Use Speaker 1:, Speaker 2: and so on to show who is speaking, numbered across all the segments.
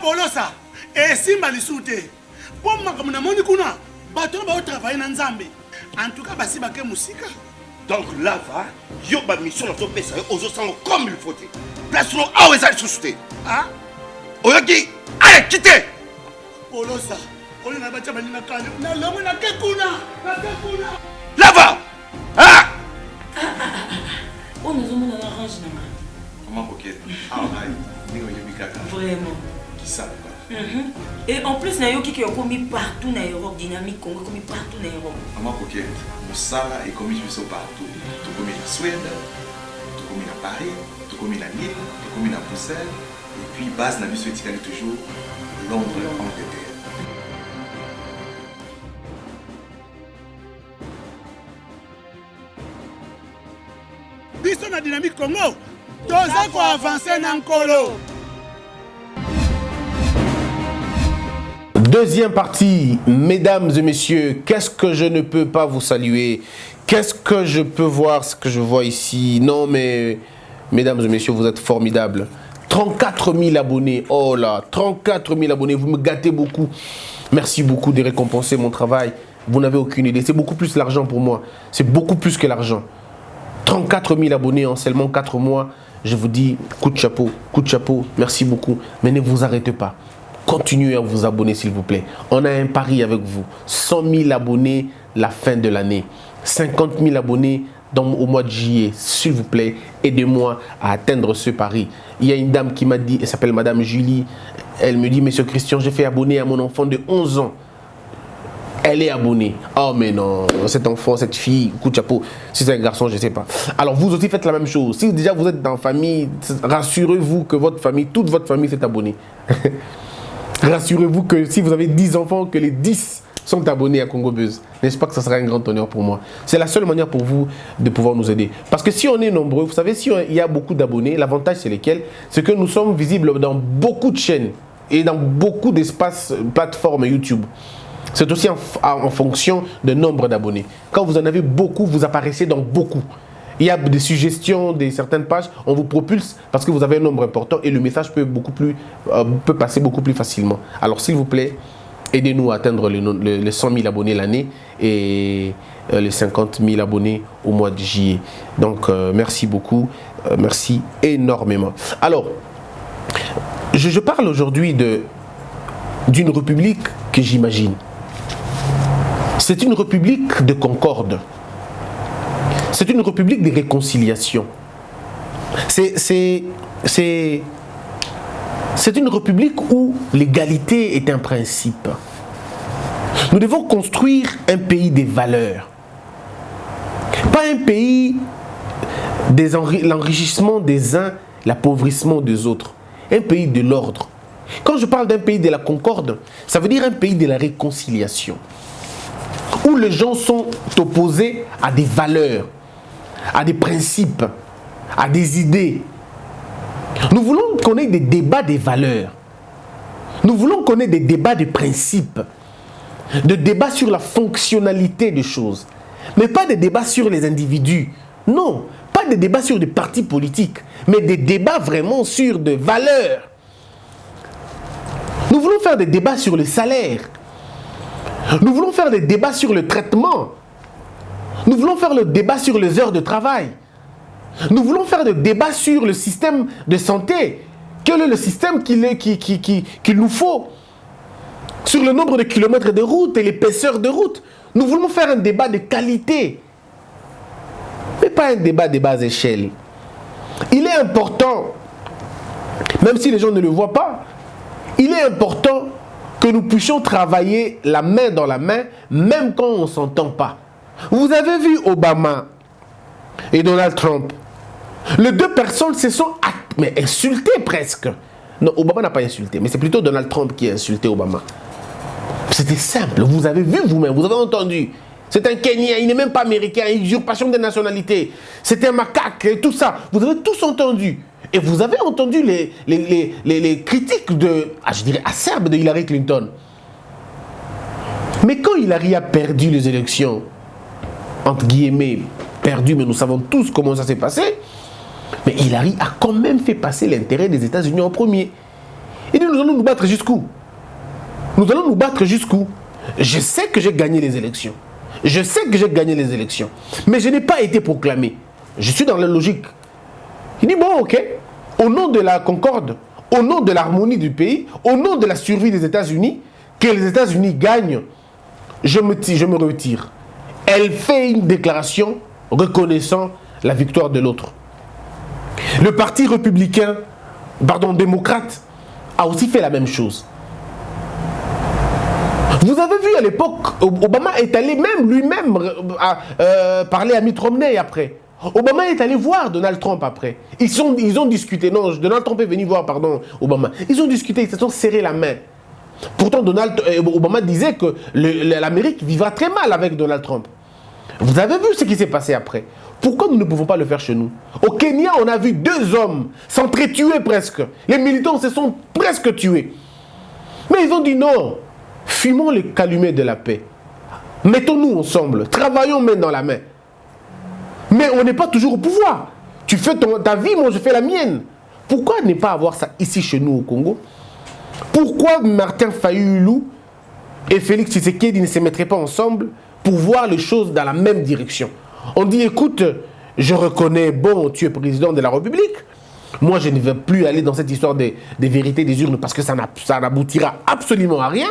Speaker 1: Polosa, et Simba Lissoute. Pour moi, comme on a kuna, bateau va travailler dans Zambé. En tout cas, si baké musique.
Speaker 2: Donc là, va, yo ba mission dans ton pays, aux autres comme il faut. Place nous à où est-ce société.
Speaker 1: Ah?
Speaker 2: Oyaki, allez, quittez.
Speaker 1: Polosa, on a battu na kane. Na lomo na kekuna.
Speaker 2: Là va. Ah!
Speaker 3: On nous a mis dans l'orange.
Speaker 2: Comment coquette? Ah,
Speaker 3: vraiment.
Speaker 2: Qui ça?
Speaker 3: Et en plus, il y a qui ont commis partout dans l'Europe, dynamique Congo, commis partout dans l'Europe.
Speaker 4: Maman coquette, ça est commis partout. Tout commis en Suède, tout commis à Paris, tout commis à Lille, tout commis à Bruxelles. Et puis, base n'a vu ce toujours Londres, Angleterre.
Speaker 1: Biso na dynamique Congo. Toza ko avancer na nkolo.
Speaker 5: Deuxième partie, mesdames et messieurs, qu'est-ce que je ne peux pas vous saluer? Qu'est-ce que je peux voir, ce que je vois ici? Non mais, mesdames et messieurs, vous êtes formidables. 34 000 abonnés, oh là, 34 000 abonnés, vous me gâtez beaucoup. Merci beaucoup de récompenser mon travail. Vous n'avez aucune idée, c'est beaucoup plus l'argent pour moi. C'est beaucoup plus que l'argent. 34 000 abonnés en seulement 4 mois. Je vous dis, coup de chapeau, merci beaucoup. Mais ne vous arrêtez pas. Continuez à vous abonner s'il vous plaît. On a un pari avec vous. 100 000 abonnés la fin de l'année. 50 000 abonnés au mois de juillet. S'il vous plaît, aidez-moi à atteindre ce pari. Il y a une dame qui m'a dit, elle s'appelle Madame Julie. Elle me dit, Monsieur Christian, j'ai fait abonner à mon enfant de 11 ans. Elle est abonnée. Oh mais non, cet enfant, cette fille, coup de chapeau. Si c'est un garçon, je ne sais pas. Alors vous aussi faites la même chose. Si déjà vous êtes dans la famille, rassurez-vous que votre famille, toute votre famille s'est abonnée. Rassurez-vous que si vous avez 10 enfants, que les 10 sont abonnés à Congo Buzz. N'est-ce pas que ça sera un grand honneur pour moi? C'est la seule manière pour vous de pouvoir nous aider. Parce que si on est nombreux, vous savez, si il y a beaucoup d'abonnés, l'avantage c'est lesquels? C'est que nous sommes visibles dans beaucoup de chaînes et dans beaucoup d'espaces, plateformes YouTube. C'est aussi en fonction du nombre d'abonnés. Quand vous en avez beaucoup, vous apparaissez dans beaucoup. Il y a des suggestions de certaines pages, on vous propulse parce que vous avez un nombre important et le message peut passer beaucoup plus facilement. Alors s'il vous plaît, aidez-nous à atteindre les 100 000 abonnés l'année et les 50 000 abonnés au mois de juillet. Donc merci beaucoup, merci énormément. Alors, je parle aujourd'hui d'une république que j'imagine. C'est une république de concorde. C'est une république de réconciliation. C'est une république où l'égalité est un principe. Nous devons construire un pays des valeurs. Pas un pays l'enrichissement des uns, l'appauvrissement des autres. Un pays de l'ordre. Quand je parle d'un pays de la concorde, ça veut dire un pays de la réconciliation. Où les gens sont opposés à des valeurs, à des principes, à des idées. Nous voulons qu'on ait des débats des valeurs. Nous voulons qu'on ait des débats de principes, des débats sur la fonctionnalité des choses, mais pas des débats sur les individus. Non, pas des débats sur des partis politiques, mais des débats vraiment sur des valeurs. Nous voulons faire des débats sur le salaire. Nous voulons faire des débats sur le traitement. Nous voulons faire le débat sur les heures de travail. Nous voulons faire des débats sur le système de santé. Quel est le système qu'il nous faut? Sur le nombre de kilomètres de route et l'épaisseur de route. Nous voulons faire un débat de qualité. Mais pas un débat de bas échelle. Il est important, même si les gens ne le voient pas, il est important que nous puissions travailler la main dans la main, même quand on ne s'entend pas. Vous avez vu Obama et Donald Trump. Les deux personnes se sont insultées presque. Non, Obama n'a pas insulté, mais c'est plutôt Donald Trump qui a insulté Obama. C'était simple, vous avez vu vous-même, vous avez entendu. C'est un Kenyan, il n'est même pas américain, usurpation des nationalités. C'est un macaque et tout ça. Vous avez tous entendu. Et vous avez entendu les critiques je dirais, acerbes de Hillary Clinton. Mais quand Hillary a perdu les élections, entre guillemets, perdu, mais nous savons tous comment ça s'est passé, mais Hillary a quand même fait passer l'intérêt des États-Unis en premier. Il dit, nous allons nous battre jusqu'où? Nous allons nous battre jusqu'où? Je sais que j'ai gagné les élections. Je sais que j'ai gagné les élections. Mais je n'ai pas été proclamé. Je suis dans la logique. Il dit, bon, ok, au nom de la concorde, au nom de l'harmonie du pays, au nom de la survie des États-Unis, que les États-Unis gagnent, je me retire. Elle fait une déclaration reconnaissant la victoire de l'autre. Le parti républicain, démocrate, a aussi fait la même chose. Vous avez vu à l'époque, Obama est allé même lui-même parler à Mitt Romney après. Obama est allé voir Donald Trump après. Ils ont discuté. Non, Donald Trump est venu voir, Obama. Ils ont discuté, ils se sont serrés la main. Pourtant, Obama disait que l'Amérique vivra très mal avec Donald Trump. Vous avez vu ce qui s'est passé après. Pourquoi nous ne pouvons pas le faire chez nous? Au Kenya, on a vu 2 hommes s'entretuer presque. Les militants se sont presque tués. Mais ils ont dit non. Fumons les calumets de la paix. Mettons-nous ensemble. Travaillons main dans la main. Mais on n'est pas toujours au pouvoir. Tu fais ta vie, moi je fais la mienne. Pourquoi ne pas avoir ça ici chez nous au Congo? Pourquoi Martin Fayulu et Félix Tshisekedi ne se mettraient pas ensemble pour voir les choses dans la même direction? On dit, écoute, je reconnais, bon, tu es président de la République. Moi, je ne vais plus aller dans cette histoire des vérités des urnes parce que ça n'aboutira absolument à rien.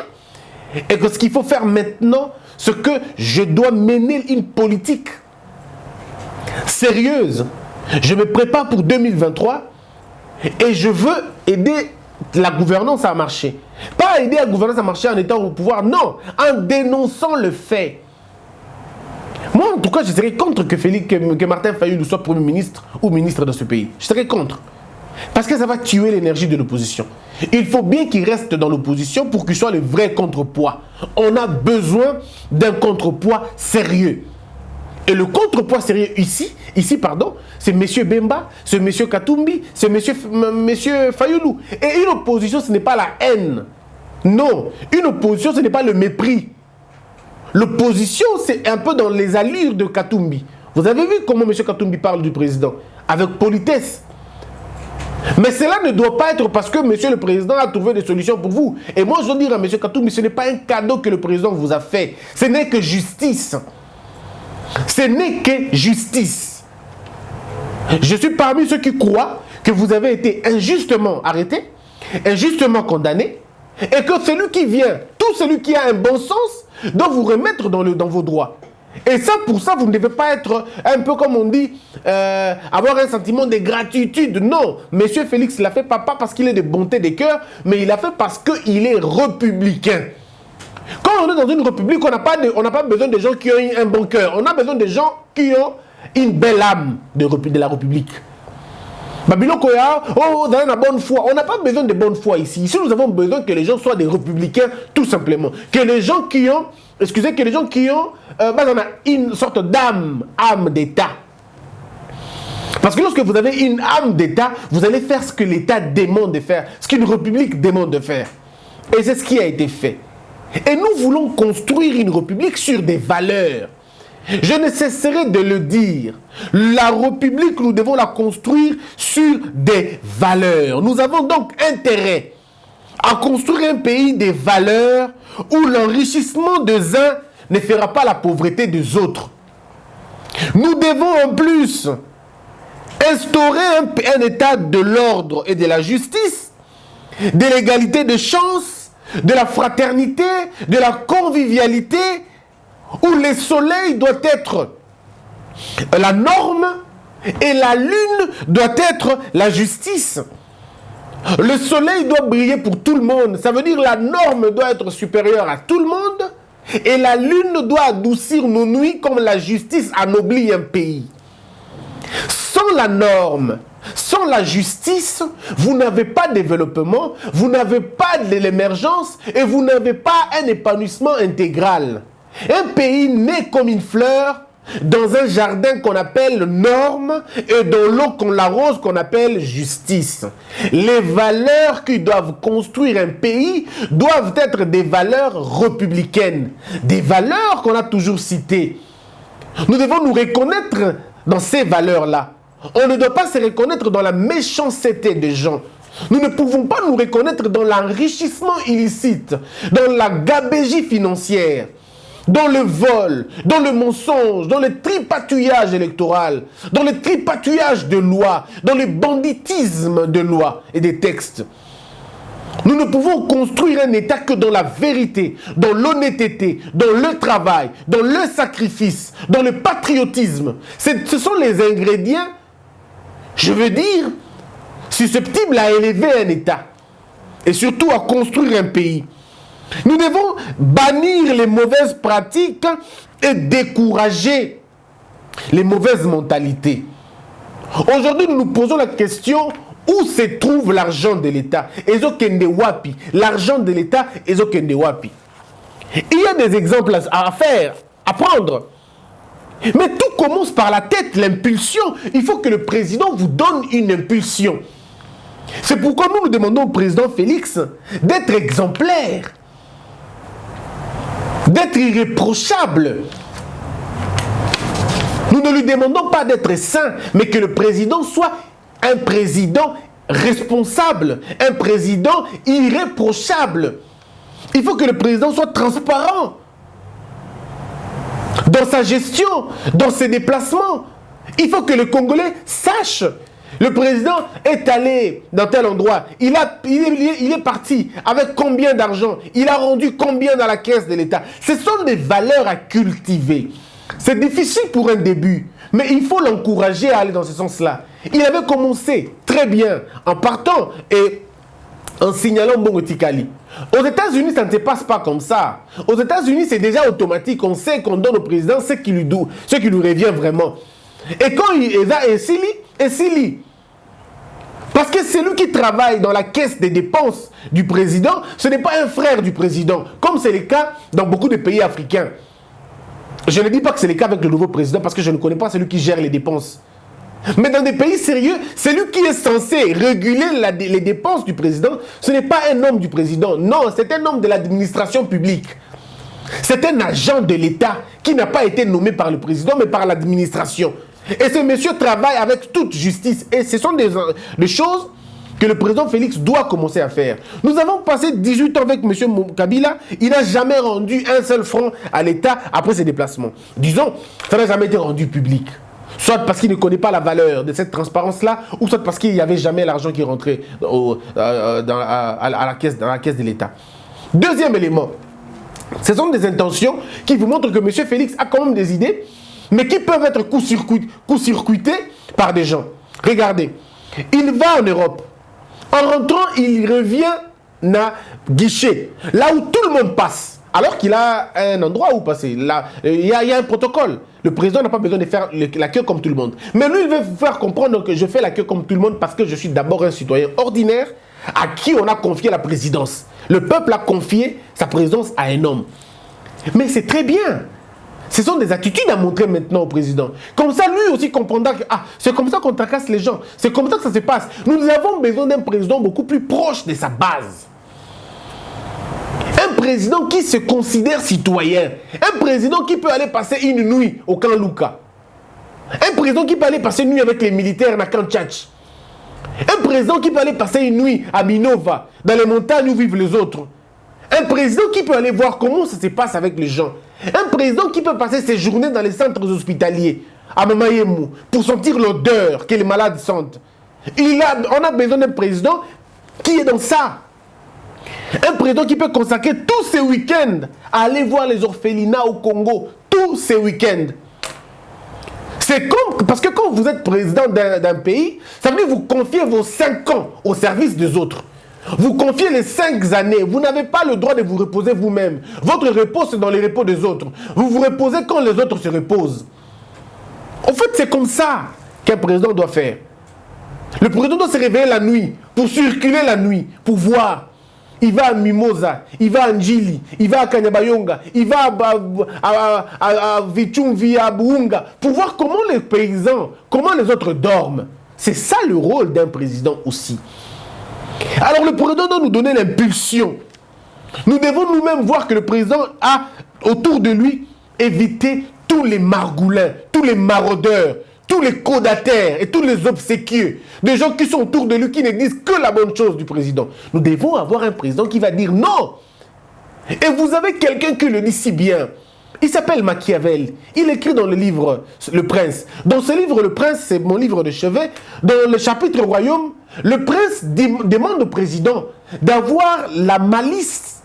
Speaker 5: Et que ce qu'il faut faire maintenant, c'est que je dois mener une politique sérieuse. Je me prépare pour 2023 et je veux aider la gouvernance à marcher. Pas aider la gouvernance à marcher en étant au pouvoir, non, en dénonçant le fait. Moi, en tout cas, je serais contre que Martin Fayulu soit Premier ministre ou ministre de ce pays. Je serais contre. Parce que ça va tuer l'énergie de l'opposition. Il faut bien qu'il reste dans l'opposition pour qu'il soit le vrai contrepoids. On a besoin d'un contrepoids sérieux. Et le contrepoids sérieux ici, c'est M. Bemba, c'est M. Katumbi, c'est M. Fayulu. Et une opposition, ce n'est pas la haine. Non, une opposition, ce n'est pas le mépris. L'opposition, c'est un peu dans les allures de Katumbi. Vous avez vu comment M. Katumbi parle du président? Avec politesse. Mais cela ne doit pas être parce que M. le Président a trouvé des solutions pour vous. Et moi, je dois dire à M. Katumbi, ce n'est pas un cadeau que le Président vous a fait. Ce n'est que justice. Ce n'est que justice. Je suis parmi ceux qui croient que vous avez été injustement arrêté, injustement condamné, et que celui qui vient, tout celui qui a un bon sens, doit vous remettre dans vos droits. Et ça, pour ça, vous ne devez pas être un peu comme on dit, avoir un sentiment de gratitude. Non, Monsieur Félix l'a fait pas parce qu'il est de bonté des cœurs, mais il l'a fait parce qu'il est républicain. Quand on est dans une république, on n'a pas besoin de gens qui ont un bon cœur. On a besoin de gens qui ont une belle âme de la république. Babylon Koya, oh, dans la bonne foi. On n'a pas besoin de bonne foi ici. Ici, nous avons besoin que les gens soient des républicains, tout simplement. Que les gens qui ont, une sorte âme d'État. Parce que lorsque vous avez une âme d'État, vous allez faire ce que l'État demande de faire, ce qu'une république demande de faire. Et c'est ce qui a été fait. Et nous voulons construire une république sur des valeurs. Je ne cesserai de le dire. La République, nous devons la construire sur des valeurs. Nous avons donc intérêt à construire un pays des valeurs où l'enrichissement des uns ne fera pas la pauvreté des autres. Nous devons en plus instaurer un état de l'ordre et de la justice, de l'égalité de chance, de la fraternité, de la convivialité, où le soleil doit être la norme et la lune doit être la justice. Le soleil doit briller pour tout le monde. Ça veut dire la norme doit être supérieure à tout le monde et la lune doit adoucir nos nuits comme la justice anoblit un pays. Sans la norme, sans la justice, vous n'avez pas de développement, vous n'avez pas de l'émergence et vous n'avez pas un épanouissement intégral. Un pays né comme une fleur dans un jardin qu'on appelle norme et dans l'eau qu'on l'arrose qu'on appelle justice. Les valeurs qui doivent construire un pays doivent être des valeurs républicaines, des valeurs qu'on a toujours citées. Nous devons nous reconnaître dans ces valeurs-là. On ne doit pas se reconnaître dans la méchanceté des gens. Nous ne pouvons pas nous reconnaître dans l'enrichissement illicite, dans la gabegie financière, dans le vol, dans le mensonge, dans le tripatouillage électoral, dans le tripatouillage de lois, dans le banditisme de lois et des textes. Nous ne pouvons construire un État que dans la vérité, dans l'honnêteté, dans le travail, dans le sacrifice, dans le patriotisme. Ce sont les ingrédients, je veux dire, susceptibles à élever un État et surtout à construire un pays. Nous devons bannir les mauvaises pratiques et décourager les mauvaises mentalités. Aujourd'hui, nous nous posons la question: où se trouve l'argent de l'État? Ezokende wapi? L'argent de l'État, ezokende wapi? Il y a des exemples à faire, à prendre. Mais tout commence par la tête, l'impulsion. Il faut que le président vous donne une impulsion. C'est pourquoi nous demandons au président Félix d'être exemplaire, d'être irréprochable. Nous ne lui demandons pas d'être saint, mais que le président soit un président responsable, un président irréprochable. Il faut que le président soit transparent dans sa gestion, dans ses déplacements. Il faut que le Congolais sache. Le président est allé dans tel endroit, il est parti avec combien d'argent, il a rendu combien dans la caisse de l'État. Ce sont des valeurs à cultiver. C'est difficile pour un début, mais il faut l'encourager à aller dans ce sens-là. Il avait commencé très bien en partant et en signalant Bongo Tikali. Aux États-Unis, ça ne se passe pas comme ça. Aux États-Unis, c'est déjà automatique. On sait qu'on donne au président ce qui lui revient vraiment. Et quand il est là, et Sili, parce que celui qui travaille dans la caisse des dépenses du président, ce n'est pas un frère du président, comme c'est le cas dans beaucoup de pays africains. Je ne dis pas que c'est le cas avec le nouveau président, parce que je ne connais pas celui qui gère les dépenses. Mais dans des pays sérieux, celui qui est censé réguler les dépenses du président, ce n'est pas un homme du président. Non, c'est un homme de l'administration publique. C'est un agent de l'État qui n'a pas été nommé par le président, mais par l'administration. Et ce monsieur travaille avec toute justice. Et ce sont des choses que le président Félix doit commencer à faire. Nous avons passé 18 ans avec monsieur Kabila. Il n'a jamais rendu un seul franc à l'État après ses déplacements. Disons, ça n'a jamais été rendu public. Soit parce qu'il ne connaît pas la valeur de cette transparence-là, ou soit parce qu'il n'y avait jamais l'argent qui rentrait dans la caisse de l'État. Deuxième élément, ce sont des intentions qui vous montrent que M. Félix a quand même des idées, mais qui peuvent être court-circuitées par des gens. Regardez, il va en Europe. En rentrant, il revient à guichet, là où tout le monde passe. Alors qu'il a un endroit où passer. Là, il y a un protocole. Le président n'a pas besoin de faire la queue comme tout le monde. Mais lui, il veut vous faire comprendre que je fais la queue comme tout le monde parce que je suis d'abord un citoyen ordinaire à qui on a confié la présidence. Le peuple a confié sa présidence à un homme. Mais c'est très bien. Ce sont des attitudes à montrer maintenant au président. Comme ça, lui aussi comprendra que c'est comme ça qu'on tracasse les gens. C'est comme ça que ça se passe. Nous avons besoin d'un président beaucoup plus proche de sa base. Un président qui se considère citoyen. Un président qui peut aller passer une nuit au camp Luka. Un président qui peut aller passer une nuit avec les militaires à camp Tchatch. Un président qui peut aller passer une nuit à Minova, dans les montagnes où vivent les autres. Un président qui peut aller voir comment ça se passe avec les gens. Un président qui peut passer ses journées dans les centres hospitaliers, à Mamayemou, pour sentir l'odeur que les malades sentent. On a besoin d'un président qui est dans ça. Un président qui peut consacrer tous ses week-ends à aller voir les orphelinats au Congo. Tous ces week-ends. C'est comme, parce que quand vous êtes président d'un pays, ça veut dire que vous confiez vos 5 ans au service des autres. Vous confiez les 5 années. Vous n'avez pas le droit de vous reposer vous-même. Votre repos, c'est dans les repos des autres. Vous vous reposez quand les autres se reposent. En fait, c'est comme ça qu'un président doit faire. Le président doit se réveiller la nuit, pour circuler la nuit, pour voir. Il va à Mimosa, il va à Njili, il va à Kanyabayonga, il va à Vichumvi, à Buunga, pour voir comment les paysans, comment les autres dorment. C'est ça le rôle d'un président aussi. Alors le président doit nous donner l'impulsion. Nous devons nous-mêmes voir que le président a autour de lui évité tous les margoulins, tous les maraudeurs, tous les codataires et tous les obséquieux, des gens qui sont autour de lui, qui ne disent que la bonne chose du président. Nous devons avoir un président qui va dire non. Et vous avez quelqu'un qui le dit si bien. Il s'appelle Machiavel. Il écrit dans le livre Le Prince. Dans ce livre, Le Prince, c'est mon livre de chevet. Dans le chapitre Royaume, le prince demande au président d'avoir la malice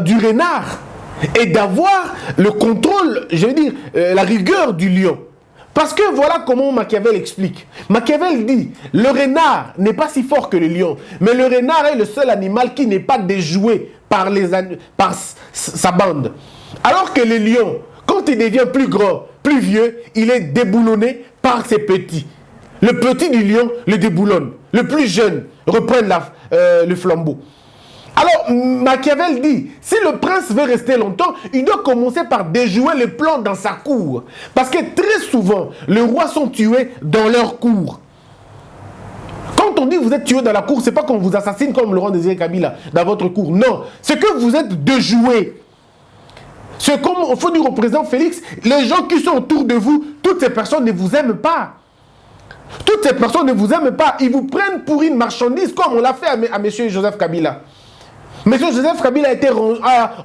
Speaker 5: du renard et d'avoir le contrôle, je veux dire, la rigueur du lion. Parce que voilà comment Machiavel explique. Machiavel dit, le renard n'est pas si fort que le lion, mais le renard est le seul animal qui n'est pas déjoué par sa bande. Alors que le lion, quand il devient plus grand, plus vieux, il est déboulonné par ses petits. Le petit du lion le déboulonne. Le plus jeune reprend le flambeau. Alors, Machiavel dit, si le prince veut rester longtemps, il doit commencer par déjouer les plans dans sa cour. Parce que très souvent, les rois sont tués dans leur cour. Quand on dit vous êtes tué dans la cour, c'est pas qu'on vous assassine comme Laurent Désiré Kabila dans votre cour. Non, c'est que vous êtes déjoué. C'est comme il faut dire au président Félix, les gens qui sont autour de vous, toutes ces personnes ne vous aiment pas. Toutes ces personnes ne vous aiment pas. Ils vous prennent pour une marchandise comme on l'a fait à M. Joseph Kabila. M. Joseph Kabila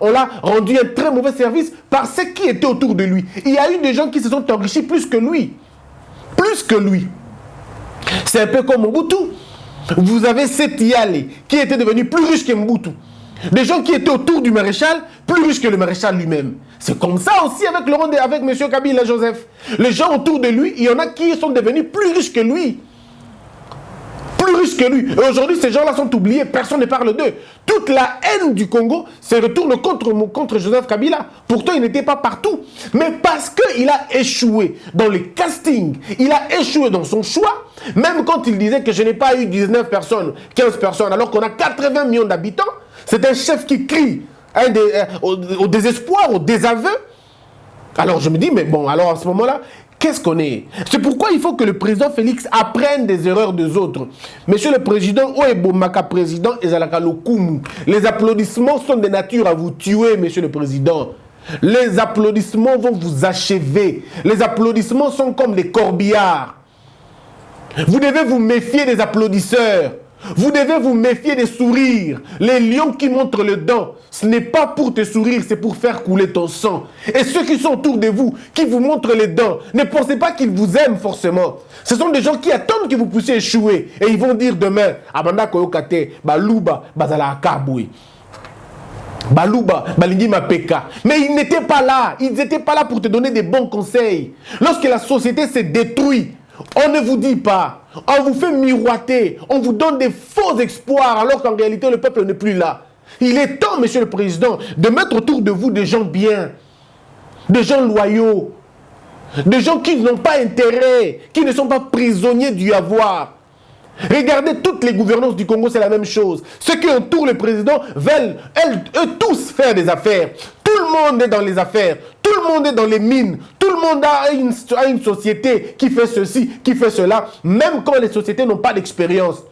Speaker 5: on l'a rendu un très mauvais service par ceux qui étaient autour de lui. Il y a eu des gens qui se sont enrichis plus que lui. Plus que lui. C'est un peu comme Mobutu. Vous avez Seth Yale qui était devenu plus riche que Mobutu. Des gens qui étaient autour du maréchal, plus riches que le maréchal lui-même. C'est comme ça aussi avec M. Kabila Joseph. Les gens autour de lui, il y en a qui sont devenus plus riches que lui. Plus riches que lui. Et aujourd'hui, ces gens-là sont oubliés, personne ne parle d'eux. Toute la haine du Congo se retourne contre Joseph Kabila. Pourtant, il n'était pas partout. Mais parce qu'il a échoué dans les castings, il a échoué dans son choix, même quand il disait que je n'ai pas eu 19 personnes, 15 personnes, alors qu'on a 80 millions d'habitants, c'est un chef qui crie au désespoir, au désaveu. Alors je me dis, mais bon, alors à ce moment-là, qu'est-ce qu'on est? C'est pourquoi il faut que le président Félix apprenne des erreurs des autres. Monsieur le président, président les applaudissements sont de nature à vous tuer, monsieur le président. Les applaudissements vont vous achever. Les applaudissements sont comme des corbillards. Vous devez vous méfier des applaudisseurs. Vous devez vous méfier des sourires. Les lions qui montrent le dent, ce n'est pas pour te sourire, c'est pour faire couler ton sang. Et ceux qui sont autour de vous, qui vous montrent les dents, ne pensez pas qu'ils vous aiment forcément. Ce sont des gens qui attendent que vous puissiez échouer. Et ils vont dire demain, Abanda Koyokate, Baluba, Bazala Kaboué. Baluba, Balingi Mapeka. Mais ils n'étaient pas là. Ils n'étaient pas là pour te donner des bons conseils. Lorsque la société s'est détruite, on ne vous dit pas, on vous fait miroiter, on vous donne des faux espoirs alors qu'en réalité le peuple n'est plus là. Il est temps, monsieur le président, de mettre autour de vous des gens bien, des gens loyaux, des gens qui n'ont pas intérêt, qui ne sont pas prisonniers du avoir. Regardez toutes les gouvernances du Congo, c'est la même chose. Ceux qui entourent le président veulent, eux tous, faire des affaires. Tout le monde est dans les affaires. Tout le monde est dans les mines. Tout le monde a une société qui fait ceci, qui fait cela, même quand les sociétés n'ont pas d'expérience.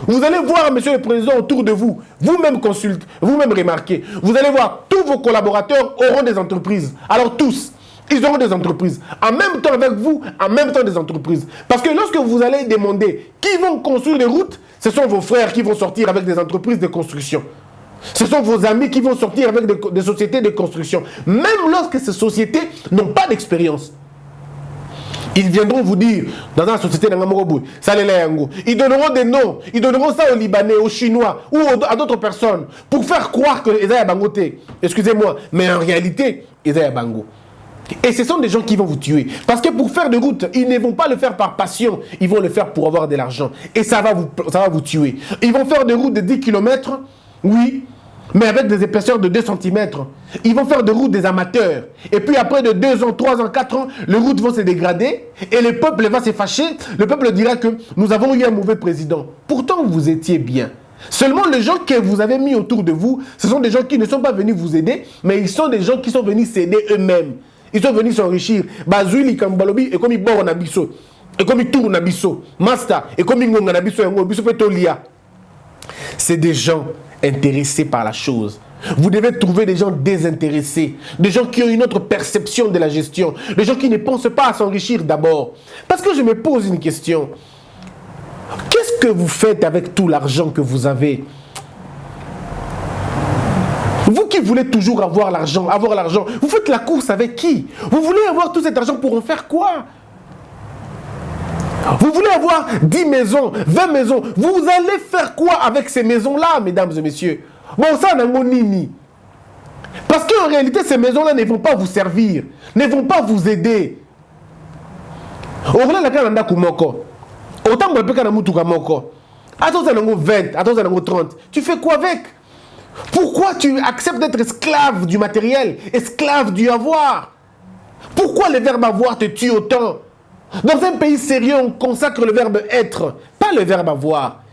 Speaker 5: Vous allez voir, monsieur le président, autour de vous, vous-même consultez, vous-même remarquez. Vous allez voir, tous vos collaborateurs auront des entreprises. Alors tous. Ils auront des entreprises. En même temps avec vous, en même temps des entreprises. Parce que lorsque vous allez demander qui vont construire les routes, ce sont vos frères qui vont sortir avec des entreprises de construction. Ce sont vos amis qui vont sortir avec des sociétés de construction. Même lorsque ces sociétés n'ont pas d'expérience. Ils viendront vous dire, dans la société d'Angamorobou, ils donneront des noms, ils donneront ça aux Libanais, aux Chinois ou à d'autres personnes pour faire croire que Esaïa Bangote. Excusez-moi, mais en réalité, Esaïa Bango. Et ce sont des gens qui vont vous tuer. Parce que pour faire des routes, ils ne vont pas le faire par passion. Ils vont le faire pour avoir de l'argent. Et ça va vous tuer. Ils vont faire des routes de 10 km, oui, mais avec des épaisseurs de 2 cm. Ils vont faire des routes des amateurs. Et puis après de 2 ans, 3 ans, 4 ans, les routes vont se dégrader. Et le peuple va se fâcher. Le peuple dira que nous avons eu un mauvais président. Pourtant, vous étiez bien. Seulement les gens que vous avez mis autour de vous, ce sont des gens qui ne sont pas venus vous aider, mais ils sont des gens qui sont venus s'aider eux-mêmes. Ils sont venus s'enrichir. Bazui Kambalobi et comme il bord nabiso, et comme il tourne nabiso, master et comme il nabiso, c'est des gens intéressés par la chose. Vous devez trouver des gens désintéressés, des gens qui ont une autre perception de la gestion, des gens qui ne pensent pas à s'enrichir d'abord. Parce que je me pose une question. Qu'est-ce que vous faites avec tout l'argent que vous avez? Vous qui voulez toujours avoir l'argent, vous faites la course avec qui? Vous voulez avoir tout cet argent pour en faire quoi? Vous voulez avoir 10 maisons, 20 maisons. Vous allez faire quoi avec ces maisons-là, mesdames et messieurs? Bon, ça, n'a nini. Parce qu'en réalité, ces maisons-là ne vont pas vous servir, ne vont pas vous aider. Autant que tu as 20, attends, 30. Tu fais quoi avec? Pourquoi tu acceptes d'être esclave du matériel, esclave du avoir? Pourquoi le verbe avoir te tue autant? Dans un pays sérieux, on consacre le verbe être, pas le verbe avoir.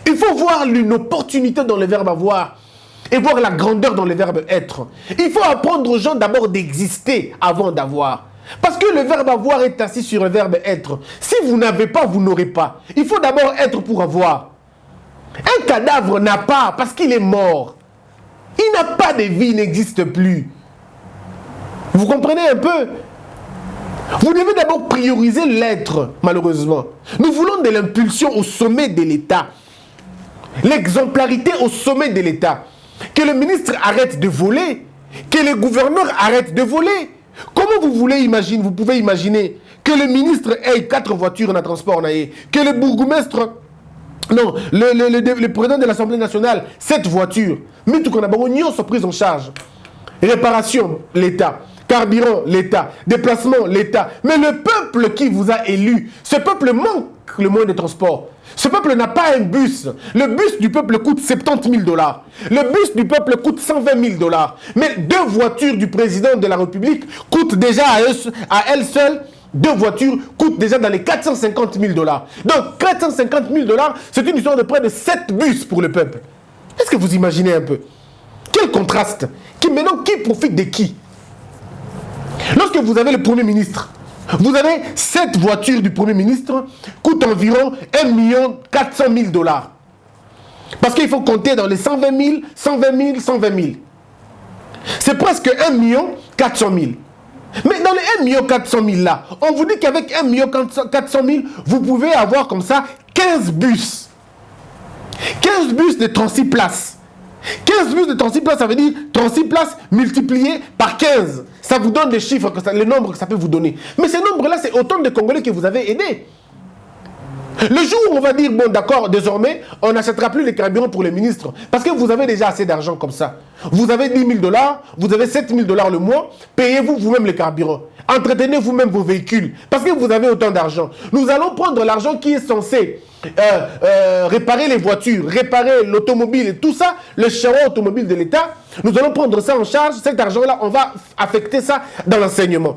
Speaker 5: Il faut voir une opportunité dans le verbe avoir et voir la grandeur dans le verbe être. Il faut apprendre aux gens d'abord d'exister avant d'avoir. Parce que le verbe avoir est assis sur le verbe être. Si vous n'avez pas, vous n'aurez pas. Il faut d'abord être pour avoir. Un cadavre n'a pas parce qu'il est mort. Il n'a pas de vie, il n'existe plus. Vous comprenez un peu? Vous devez d'abord prioriser l'être, malheureusement. Nous voulons de l'impulsion au sommet de l'État. L'exemplarité au sommet de l'État. Que le ministre arrête de voler. Que le gouverneur arrête de voler. Comment vous pouvez imaginer que le ministre ait 4 voitures dans le transport, que le bourgmestre, non, le président de l'Assemblée nationale, 7 voitures. Mais tout qu'on a sont prises en charge. Réparation, l'État. Carburant, l'État. Déplacement, l'État. Mais le peuple qui vous a élu, ce peuple manque le moyen de transport. Ce peuple n'a pas un bus. Le bus du peuple coûte 70 000 $. Le bus du peuple coûte 120 000 $. Mais 2 voitures du président de la République coûtent déjà à elles seules, 2 voitures coûtent déjà dans les 450 000 $. Donc 450 000 $, c'est une histoire de près de 7 bus pour le peuple. Est-ce que vous imaginez un peu? Quel contraste! Maintenant, qui profite de qui? Lorsque vous avez le Premier ministre, vous avez 7 voitures du Premier ministre, coûtent environ 1 400 000 $. Parce qu'il faut compter dans les 120 000, 120 000, 120 000. C'est presque 1 400 000. Mais dans les 1 400 000 là, on vous dit qu'avec 1 400 000, vous pouvez avoir comme ça 15 bus. 15 bus de 36 places. 15 bus de 36 places, ça veut dire 36 places multipliées par 15. Ça vous donne des chiffres, le nombre que ça peut vous donner. Mais ces nombres-là, c'est autant de Congolais que vous avez aidés. Le jour où on va dire, bon d'accord, désormais, on n'achètera plus les carburants pour les ministres. Parce que vous avez déjà assez d'argent comme ça. Vous avez 10 000 $, vous avez 7 000 $ le mois, payez-vous vous-même les carburants. Entretenez vous-même vos véhicules. Parce que vous avez autant d'argent. Nous allons prendre l'argent qui est censé réparer les voitures, réparer l'automobile et tout ça, le charron automobile de l'État. Nous allons prendre ça en charge. Cet argent-là, on va affecter ça dans l'enseignement.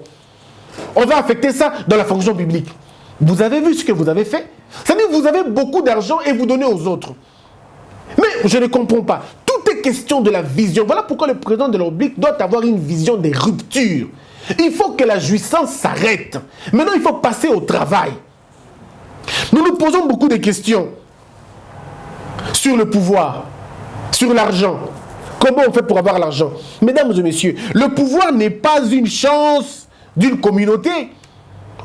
Speaker 5: On va affecter ça dans la fonction publique. Vous avez vu ce que vous avez fait? C'est-à-dire que vous avez beaucoup d'argent et vous donnez aux autres. Mais je ne comprends pas. Tout est question de la vision. Voilà pourquoi le président de la République doit avoir une vision des ruptures. Il faut que la jouissance s'arrête. Maintenant, il faut passer au travail. Nous nous posons beaucoup de questions sur le pouvoir, sur l'argent. Comment on fait pour avoir l'argent? Mesdames et messieurs, le pouvoir n'est pas une chance d'une communauté.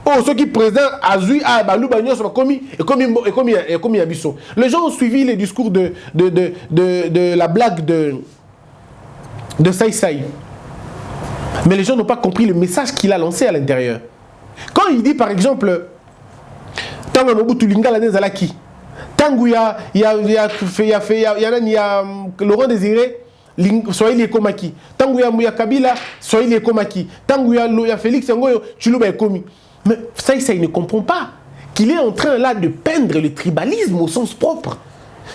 Speaker 5: Oh, ceux qui présentent Azui, Balou, Bagnon, sont commis, et commis Abisso. Les gens ont suivi les discours de la blague de Saï Saï. Mais les gens n'ont pas compris le message qu'il a lancé à l'intérieur. Quand il dit par exemple, Tango Mobutu Lingala Nezalaki, Tango il y a Laurent Désiré, Swahili et Komaki, Tango il y a Kabila, Swahili et Komaki, Tango il y a Félix Ngoyo, Chuluba et Komi. Mais ça, il ne comprend pas qu'il est en train là de peindre le tribalisme au sens propre.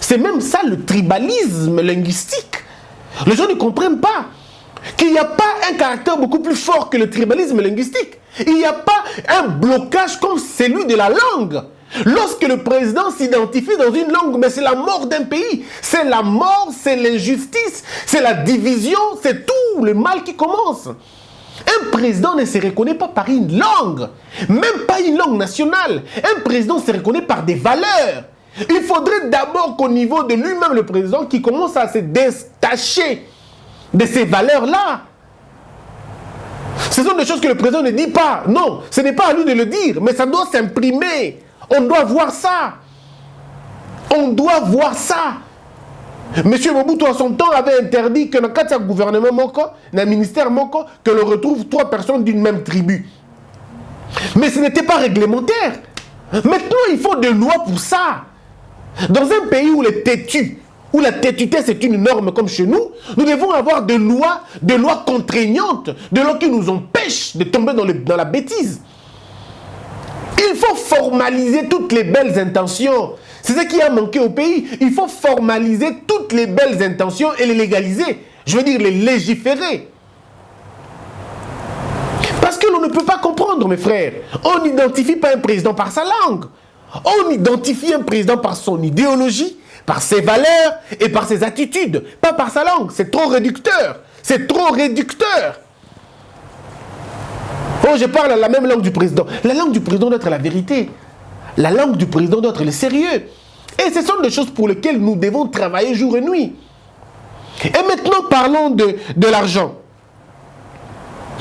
Speaker 5: C'est même ça le tribalisme linguistique. Les gens ne comprennent pas qu'il n'y a pas un caractère beaucoup plus fort que le tribalisme linguistique. Il n'y a pas un blocage comme celui de la langue. Lorsque le président s'identifie dans une langue, mais c'est la mort d'un pays. C'est la mort, c'est l'injustice, c'est la division, c'est tout le mal qui commence. Un président ne se reconnaît pas par une langue, même pas une langue nationale. Un président se reconnaît par des valeurs. Il faudrait d'abord qu'au niveau de lui-même, le président, qui commence à se détacher de ces valeurs-là. Ce sont des choses que le président ne dit pas. Non, ce n'est pas à lui de le dire, mais ça doit s'imprimer. On doit voir ça. On doit voir ça. Monsieur Mobutu, à son temps, avait interdit que dans le gouvernement Moko, dans le ministère Moko, que l'on retrouve 3 personnes d'une même tribu. Mais ce n'était pas réglementaire. Maintenant, il faut des lois pour ça. Dans un pays où les têtus, où la têtitude c'est une norme comme chez nous, nous devons avoir des lois contraignantes, des lois qui nous empêchent de tomber dans la bêtise. Il faut formaliser toutes les belles intentions. C'est ce qui a manqué au pays. Il faut formaliser toutes les belles intentions et les légaliser. Je veux dire, les légiférer. Parce que l'on ne peut pas comprendre, mes frères. On n'identifie pas un président par sa langue. On identifie un président par son idéologie, par ses valeurs et par ses attitudes. Pas par sa langue. C'est trop réducteur. C'est trop réducteur. Oh, je parle la même langue du président. La langue du président doit être la vérité. La langue du président doit être le sérieux. Et ce sont des choses pour lesquelles nous devons travailler jour et nuit. Et maintenant, parlons de l'argent.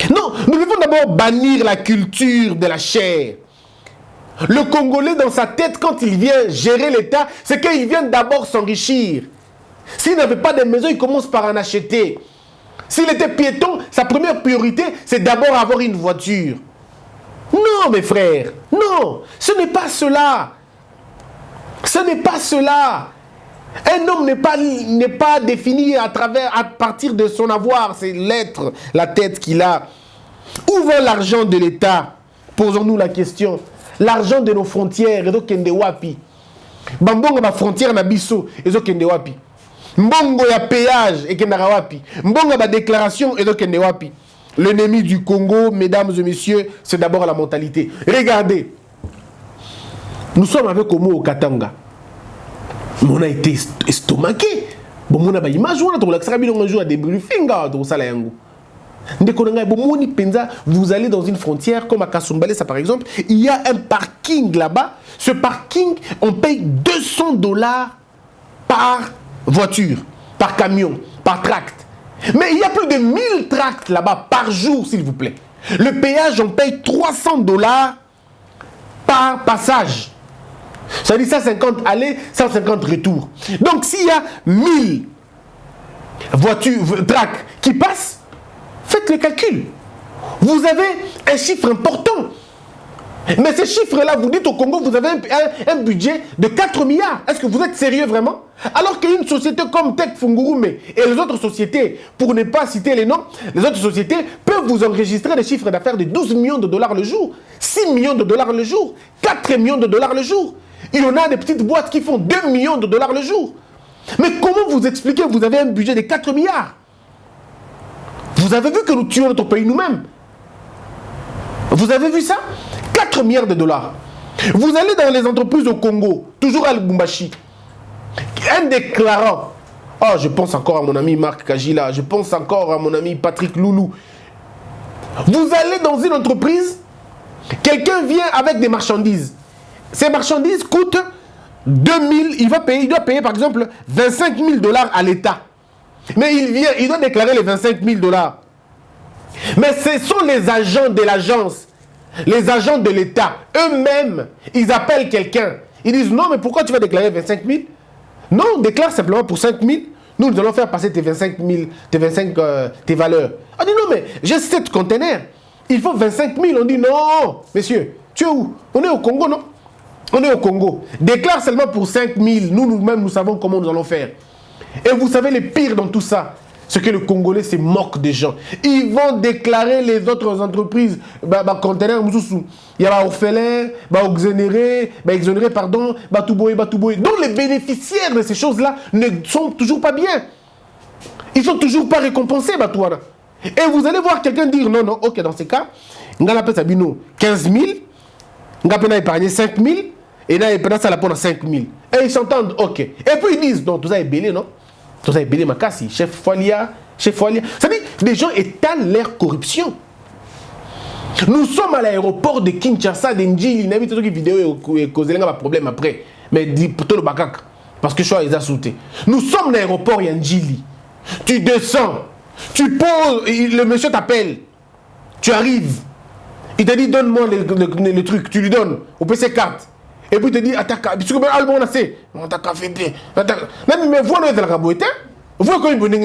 Speaker 5: Non, nous devons d'abord bannir la culture de la chair. Le Congolais, dans sa tête, quand il vient gérer l'État, c'est qu'il vient d'abord s'enrichir. S'il n'avait pas de maison, il commence par en acheter. S'il était piéton, sa première priorité, c'est d'abord avoir une voiture. Non, mes frères, non, ce n'est pas cela. Ce n'est pas cela. Un homme n'est pas défini à partir de son avoir, c'est l'être, la tête qu'il a. Où va l'argent de l'État? Posons-nous la question. L'argent de nos frontières, et donc kende wapi. Bambonga ma frontière na biso, et donc kende wapi. Mbongo ya péage, et kende wapi. Mbonga ma déclaration, et donc kende wapi. L'ennemi du Congo, mesdames et messieurs, c'est d'abord la mentalité. Regardez. Nous sommes avec Omo au Katanga. On a été estomaqué. Bon, on a une image, on a joué à des briefings dans ça. Vous allez dans une frontière comme à Kasumbalesa par exemple, il y a un parking là-bas. Ce parking, on paye $200 par voiture, par camion, par tract. Mais il y a plus de 1000 tracts là-bas par jour, s'il vous plaît. Le péage, on paye $300 par passage. Ça dit 150 aller, 150 retour. Donc s'il y a 1000 voitures, tracts qui passent, faites le calcul. Vous avez un chiffre important. Mais ces chiffres-là, vous dites au Congo, vous avez un budget de 4 milliards. Est-ce que vous êtes sérieux vraiment? Alors qu'une société comme Tech Fungurume et les autres sociétés, pour ne pas citer les noms, les autres sociétés peuvent vous enregistrer des chiffres d'affaires de 12 millions de dollars le jour, 6 millions de dollars le jour, 4 millions de dollars le jour. Il y en a des petites boîtes qui font 2 millions de dollars le jour. Mais comment vous expliquez que vous avez un budget de 4 milliards? Vous avez vu que nous tuons notre pays nous-mêmes? Vous avez vu ça? 4 milliards de dollars. Vous allez dans les entreprises au Congo, toujours à Lubumbashi. Un déclarant, oh, je pense encore à mon ami Marc Kajila, je pense encore à mon ami Patrick Loulou. Vous allez dans une entreprise, quelqu'un vient avec des marchandises. Ces marchandises coûtent 2000, il doit payer par exemple $25 000 à l'État. Mais il doit déclarer les $25 000. Mais ce sont les agents de l'agence, les agents de l'État, eux-mêmes, ils appellent quelqu'un. Ils disent non, mais pourquoi tu vas déclarer 25 000? Non, déclare simplement pour 5 000. Nous allons faire passer tes 25 000, tes valeurs. On dit non, mais j'ai 7 containers. Il faut 25 000. On dit non, monsieur, tu es où? On est au Congo, non? On est au Congo. Déclare seulement pour 5 000. Nous-mêmes, nous savons comment nous allons faire. Et vous savez le pire dans tout ça, c'est que le Congolais se moque des gens. Ils vont déclarer les autres entreprises, conteneurs, il y a orphelin, exonéré, pardon, Batouboy. Donc les bénéficiaires de ces choses-là ne sont toujours pas bien. Ils sont toujours pas récompensés, Batouana. Et vous allez voir quelqu'un dire non, ok, dans ces cas, on a appelé ça 15 000, on a épargné 5 000, et là, il ça la pour 5 000. Et ils s'entendent, ok. Et puis ils disent, non, tout ça est belé, non? Tout ça est belé, Makassi, chef Folia. C'est-à-dire, les gens étalent leur corruption. Nous sommes à l'aéroport de Kinshasa, d'Njili, il y a une vidéo qui cause un problème après. Mais plutôt le Bakak, parce que je suis à sauté. Nous sommes à l'aéroport Ndjili. Tu descends. Tu poses, le monsieur t'appelle. Tu arrives. Il te dit, donne-moi le truc. Tu lui donnes au PC carte. Et puis il te dit, attaque. Parce que Albon a assez. On t'a café. Même mais vous, on est dans la caboïte. Vous, quand il bonne.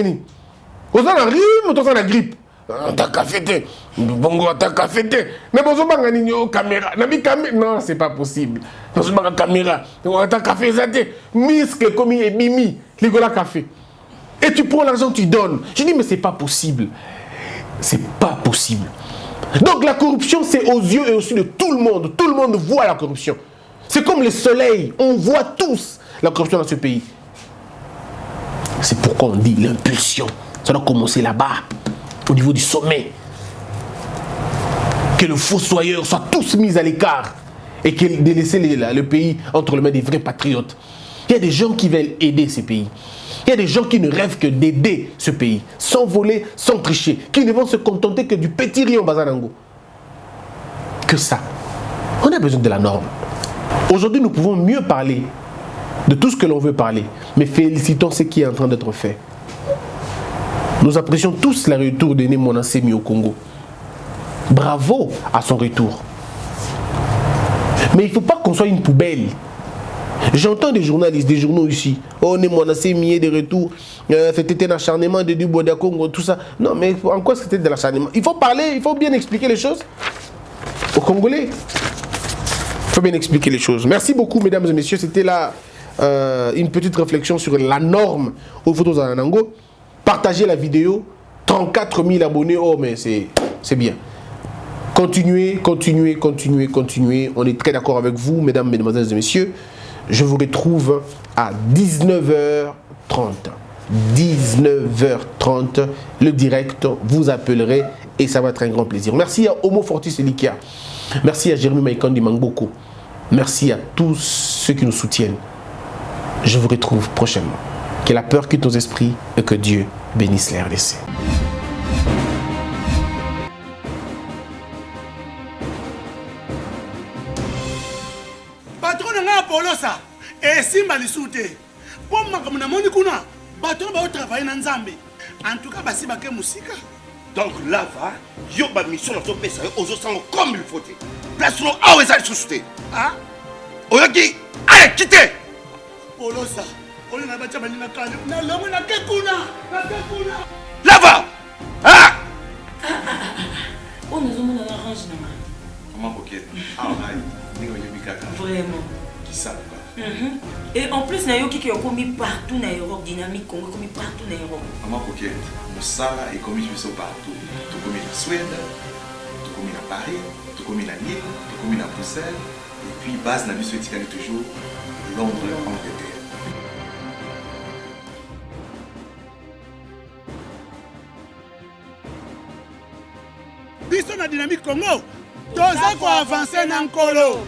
Speaker 5: Vous avez la rime, vous avez la grippe. On t'a café. Bongo, on t'a café. Mais vous avez une caméra. Non, c'est pas possible. Vous avez une caméra. On t'a café. Misque comme il est mimi. Ligola café. Et tu prends l'argent, tu donnes. Je dis, mais c'est pas possible. C'est pas possible. Donc la corruption, c'est aux yeux et aux yeux de tout le monde. Tout le monde voit la corruption. C'est comme le soleil. On voit tous la corruption dans ce pays. C'est pourquoi on dit l'impulsion. Ça doit commencer là-bas, au niveau du sommet. Que le fossoyeur soit tous mis à l'écart et de laisser le pays entre les mains des vrais patriotes. Il y a des gens qui veulent aider ce pays. Il y a des gens qui ne rêvent que d'aider ce pays, sans voler, sans tricher, qui ne vont se contenter que du petit riz en Bazanango. Que ça. On a besoin de la norme. Aujourd'hui, nous pouvons mieux parler de tout ce que l'on veut parler, mais félicitons ce qui est en train d'être fait. Nous apprécions tous le retour de Némona Semi au Congo. Bravo à son retour. Mais il ne faut pas qu'on soit une poubelle. J'entends des journalistes, des journaux ici. Oh, Némona Semi de retour. C'était un acharnement de Dubois Congo, tout ça. Non, mais en quoi c'était de l'acharnement? Il faut parler, il faut bien expliquer les choses aux Congolais. Il faut bien expliquer les choses. Merci beaucoup, mesdames et messieurs. C'était là une petite réflexion sur la norme aux photos en Anango. Partagez la vidéo. 34 000 abonnés. Oh, mais c'est bien. Continuez, continuez, continuez, continuez. On est très d'accord avec vous, mesdames, mesdemoiselles et messieurs. Je vous retrouve à 19h30. 19h30, le direct, vous appellerez et ça va être un grand plaisir. Merci à Homo Fortis Elikia. Merci à Jérémy Maïkandi Mangoko. Merci à tous ceux qui nous soutiennent. Je vous retrouve prochainement. Que la peur quitte nos esprits et que Dieu bénisse les RDC.
Speaker 1: Patron nga Polosa et Simba Lisute. Pour makambo na moni kuna, bato ba travailler na Nzambe. En tout cas basi ba ke musika.
Speaker 2: Donc là va, yo ba mission na to pesa yo ozo sango comme il faut. Place no awe za susute.
Speaker 1: Ah?
Speaker 2: Oyoki, allez quittez.
Speaker 1: Polosa, on na ba taba na kale. Na longo na ke kuna.
Speaker 2: Là va. Ah!
Speaker 3: On nous a arrangé na.
Speaker 4: Comment coquette? Ah,
Speaker 3: Vraiment.
Speaker 4: Qui ça?
Speaker 3: Et en plus, il y a qui ont commis partout dans l'Europe, dynamique, Congo, commis partout dans l'Europe.
Speaker 4: Maman coquette, Moussala est commis partout. Tout commis en Suède, tout commis à Paris, tout commis à Lille, tout commis à Bruxelles. Et puis, base n'a vu ce toujours Londres, Angleterre.
Speaker 1: Biso na dynamique Congo, toza ko avancer na nkolo.